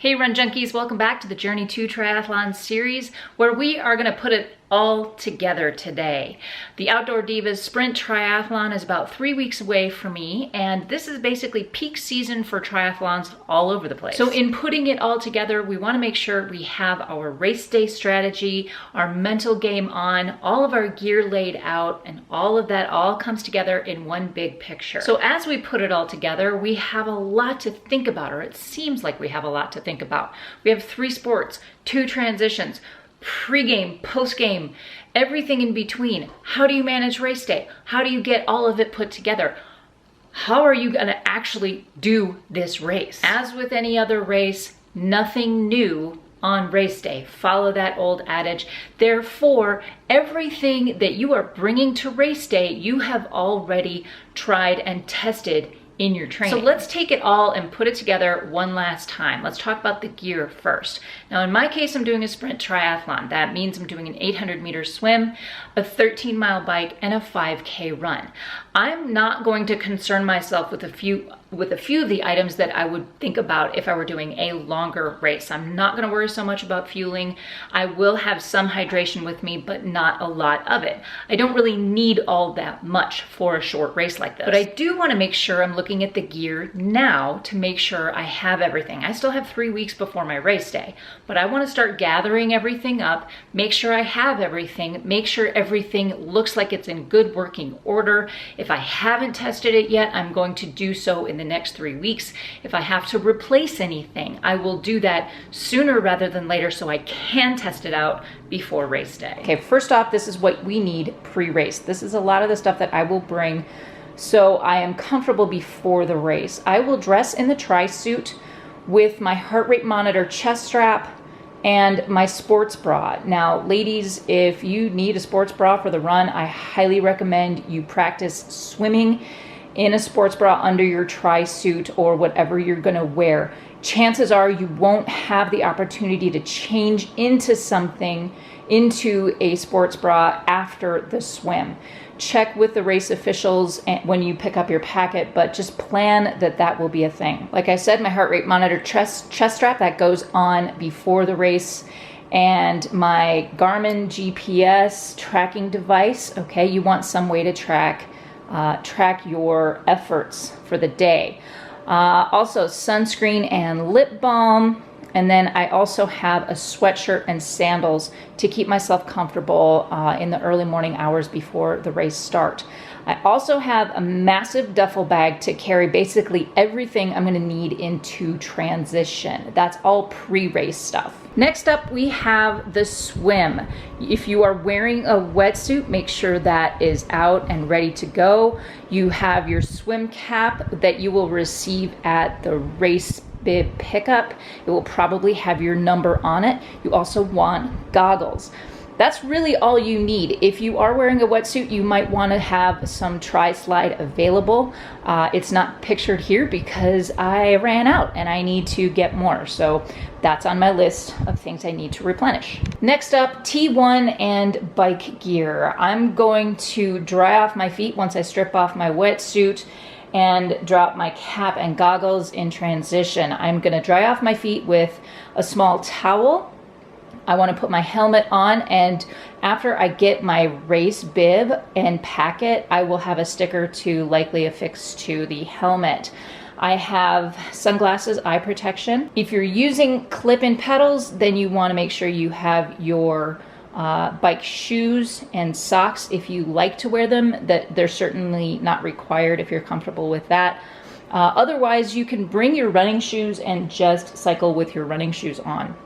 Hey Run Junkies, welcome back to the Journey to Triathlon series where we are going to put it all together today. The Outdoor Divas Sprint Triathlon is about 3 weeks away for me, and this is basically peak season for triathlons all over the place. So in putting it all together, we want to make sure we have our race day strategy, our mental game on, all of our gear laid out, and all of that all comes together in one big picture. So as we put it all together, we have a lot to think about, or it seems like we have a lot to think about. We have 3 sports, 2 transitions, pre-game, post-game, everything in between. How do you manage race day? How do you get all of it put together? How are you going to actually do this race? As with any other race, nothing new on race day. Follow that old adage. Therefore, everything that you are bringing to race day, you have already tried and tested in your training. So let's take it all and put it together one last time. Let's talk about the gear first. Now in my case, I'm doing a sprint triathlon. That means I'm doing an 800-meter swim, a 13-mile bike, and a 5K run. I'm not going to concern myself with a few of the items that I would think about if I were doing a longer race. I'm not going to worry so much about fueling. I will have some hydration with me, but not a lot of it. I don't really need all that much for a short race like this. But I do want to make sure I'm looking at the gear now to make sure I have everything. I still have 3 weeks before my race day, but I want to start gathering everything up, make sure I have everything, make sure everything looks like it's in good working order. If I haven't tested it yet, I'm going to do so in the next 3 weeks. If I have to replace anything, I will do that sooner rather than later so I can test it out before race day. Okay, first off, this is what we need pre-race. This is a lot of the stuff that I will bring so I am comfortable before the race. I will dress in the tri-suit with my heart rate monitor chest strap and my sports bra. Now, ladies, if you need a sports bra for the run, I highly recommend you practice swimming in a sports bra under your tri-suit or whatever you're gonna wear. Chances are you won't have the opportunity to change into a sports bra after the swim. Check with the race officials when you pick up your packet, but just plan that will be a thing. Like I said, my heart rate monitor chest strap, that goes on before the race, and my Garmin GPS tracking device. Okay, you want some way to track your efforts for the day. Also sunscreen and lip balm. And then I also have a sweatshirt and sandals to keep myself comfortable in the early morning hours before the race start. I also have a massive duffel bag to carry basically everything I'm gonna need into transition. That's all pre-race stuff. Next up, we have the swim. If you are wearing a wetsuit, make sure that is out and ready to go. You have your swim cap that you will receive at the race bib pickup. It will probably have your number on it. You also want goggles. That's really all you need. If you are wearing a wetsuit, you might want to have some tri-slide available. It's not pictured here because I ran out and I need to get more. So that's on my list of things I need to replenish. Next up, T1 and bike gear. I'm going to dry off my feet once I strip off my wetsuit and drop my cap and goggles in transition. I'm gonna dry off my feet with a small towel. I wanna put my helmet on, and after I get my race bib and packet, I will have a sticker to likely affix to the helmet. I have sunglasses, eye protection. If you're using clip-in pedals, then you wanna make sure you have your bike shoes and socks if you like to wear them. That they're certainly not required if you're comfortable with that. Otherwise, you can bring your running shoes and just cycle with your running shoes on.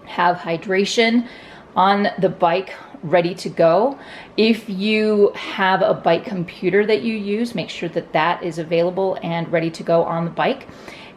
Have hydration on the bike ready to go. If you have a bike computer that you use, make sure that is available and ready to go on the bike.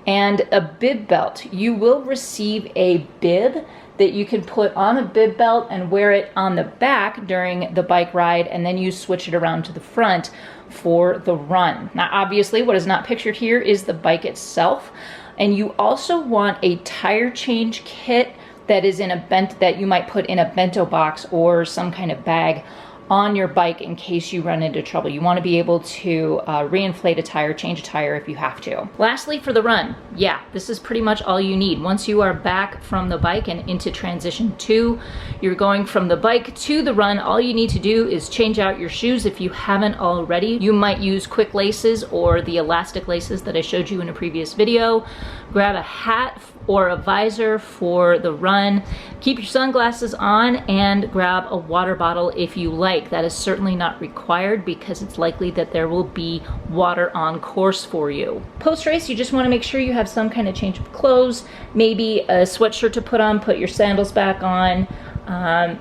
And a bib belt. You will receive a bib that you can put on a bib belt and wear it on the back during the bike ride, and then you switch it around to the front for the run. Now, obviously, what is not pictured here is the bike itself. And you also want a tire change kit that is that you might put in a bento box or some kind of bag on your bike in case you run into trouble. You want to be able to reinflate a tire, change a tire if you have to. Lastly, for the run, yeah, this is pretty much all you need. Once you are back from the bike and into transition 2, you're going from the bike to the run. All you need to do is change out your shoes if you haven't already. You might use quick laces or the elastic laces that I showed you in a previous video. Grab a hat or a visor for the run. Keep your sunglasses on and grab a water bottle if you like. That is certainly not required because it's likely that there will be water on course for you. Post-race, you just want to make sure you have some kind of change of clothes, maybe a sweatshirt to put on, put your sandals back on,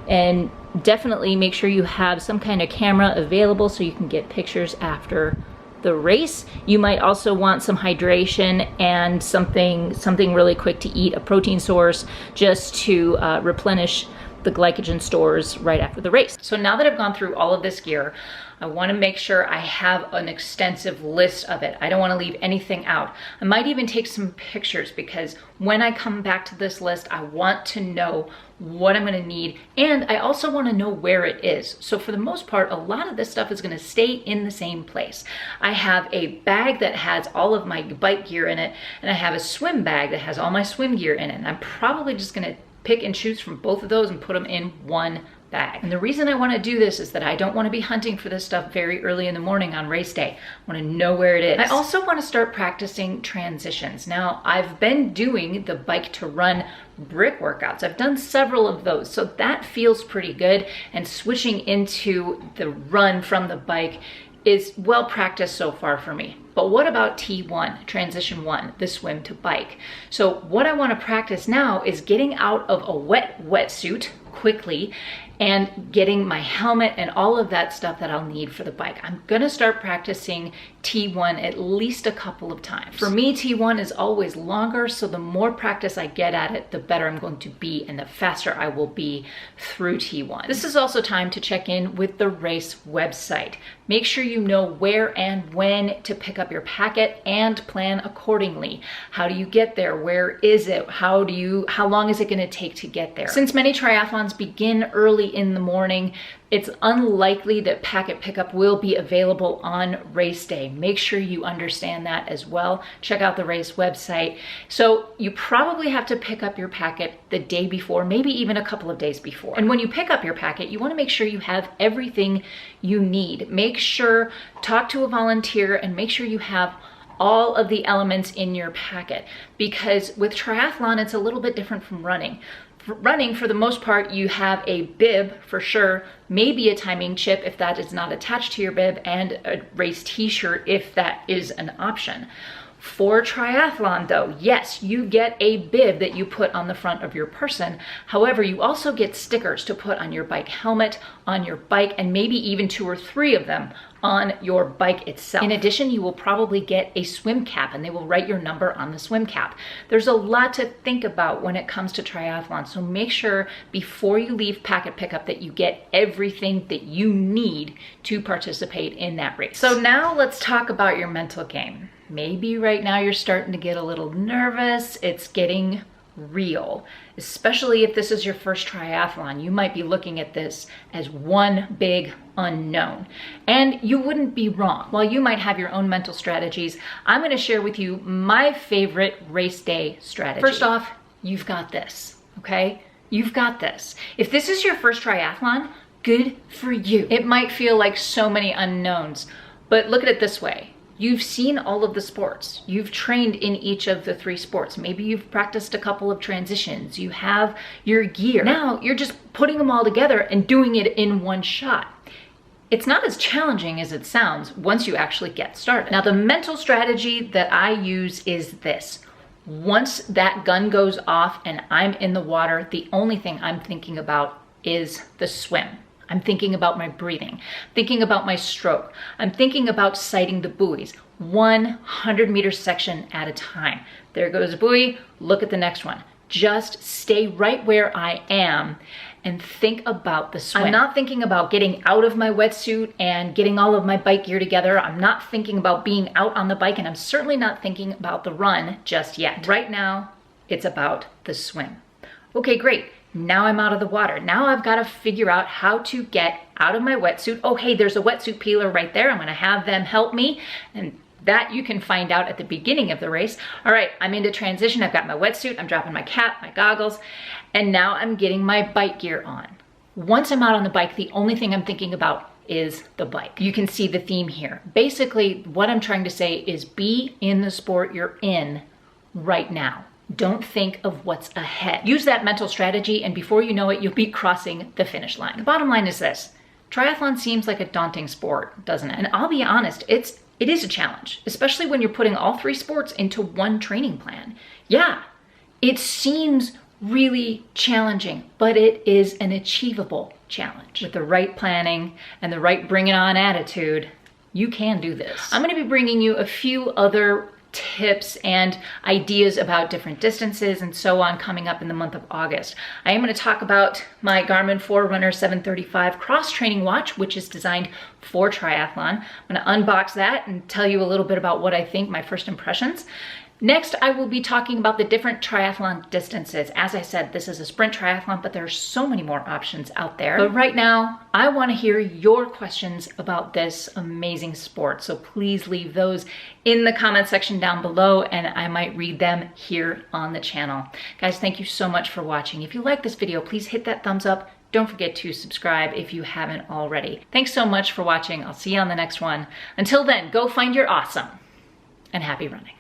and definitely make sure you have some kind of camera available so you can get pictures after the race. You might also want some hydration and something really quick to eat, a protein source, just to replenish the glycogen stores right after the race. So now that I've gone through all of this gear, I want to make sure I have an extensive list of it. I don't want to leave anything out. I might even take some pictures because when I come back to this list, I want to know what I'm going to need, and I also want to know where it is. So for the most part, a lot of this stuff is going to stay in the same place. I have a bag that has all of my bike gear in it, and I have a swim bag that has all my swim gear in it, and I'm probably just going to pick and choose from both of those and put them in one bag. And the reason I want to do this is that I don't want to be hunting for this stuff very early in the morning on race day. I want to know where it is. I also want to start practicing transitions. Now, I've been doing the bike to run brick workouts. I've done several of those, so that feels pretty good, and switching into the run from the bike is well practiced so far for me. But what about T1, transition 1, the swim to bike? So what I want to practice now is getting out of a wetsuit quickly and getting my helmet and all of that stuff that I'll need for the bike. I'm gonna start practicing T1 at least a couple of times. For me, T1 is always longer, so the more practice I get at it, the better I'm going to be and the faster I will be through T1. This is also time to check in with the race website. Make sure you know where and when to pick up your packet and plan accordingly. How do you get there? Where is it? How long is it gonna take to get there? Since many triathlons begin early in the morning, it's unlikely that packet pickup will be available on race day. Make sure you understand that as well. Check out the race website. So you probably have to pick up your packet the day before, maybe even a couple of days before. And when you pick up your packet, you wanna make sure you have everything you need. Make sure, talk to a volunteer and make sure you have all of the elements in your packet, because with triathlon, it's a little bit different from running. Running, for the most part, you have a bib for sure, maybe a timing chip if that is not attached to your bib, and a race t-shirt if that is an option. For triathlon though, yes, you get a bib that you put on the front of your person. However, you also get stickers to put on your bike helmet, on your bike, and maybe even 2 or 3 of them on your bike itself. In addition, you will probably get a swim cap, and they will write your number on the swim cap. There's a lot to think about when it comes to triathlon, so make sure before you leave packet pickup that you get everything that you need to participate in that race. So now let's talk about your mental game. Maybe right now you're starting to get a little nervous. It's getting real, especially if this is your first triathlon. You might be looking at this as one big unknown, and you wouldn't be wrong. While you might have your own mental strategies, I'm going to share with you my favorite race day strategy. First off, you've got this, okay? You've got this. If this is your first triathlon, good for you. It might feel like so many unknowns, but look at it this way. You've seen all of the sports. You've trained in each of the 3 sports. Maybe you've practiced a couple of transitions. You have your gear. Now you're just putting them all together and doing it in one shot. It's not as challenging as it sounds once you actually get started. Now, the mental strategy that I use is this. Once that gun goes off and I'm in the water, the only thing I'm thinking about is the swim. I'm thinking about my breathing, thinking about my stroke. I'm thinking about sighting the buoys, 100-meter section at a time. There goes a buoy, look at the next one. Just stay right where I am and think about the swim. I'm not thinking about getting out of my wetsuit and getting all of my bike gear together. I'm not thinking about being out on the bike, and I'm certainly not thinking about the run just yet. Right now, it's about the swim. Okay, great. Now I'm out of the water. Now I've got to figure out how to get out of my wetsuit. Oh, hey, there's a wetsuit peeler right there. I'm going to have them help me. And that you can find out at the beginning of the race. All right, I'm into transition. I've got my wetsuit. I'm dropping my cap, my goggles, and now I'm getting my bike gear on. Once I'm out on the bike, the only thing I'm thinking about is the bike. You can see the theme here. Basically, what I'm trying to say is be in the sport you're in right now. Don't think of what's ahead. Use that mental strategy, and before you know it, you'll be crossing the finish line. The bottom line is this. Triathlon seems like a daunting sport, doesn't it? And I'll be honest, it is a challenge, especially when you're putting all three sports into one training plan. Yeah, it seems really challenging, but it is an achievable challenge. With the right planning and the right bring it on attitude, you can do this. I'm gonna be bringing you a few other tips and ideas about different distances and so on coming up in the month of August. I am going to talk about my Garmin Forerunner 735 cross-training watch, which is designed for triathlon. I'm going to unbox that and tell you a little bit about what I think, my first impressions. Next, I will be talking about the different triathlon distances. As I said, this is a sprint triathlon, but there are so many more options out there. But right now, I want to hear your questions about this amazing sport. So please leave those in the comment section down below, and I might read them here on the channel. Guys, thank you so much for watching. If you like this video, please hit that thumbs up. Don't forget to subscribe if you haven't already. Thanks so much for watching. I'll see you on the next one. Until then, go find your awesome and happy running.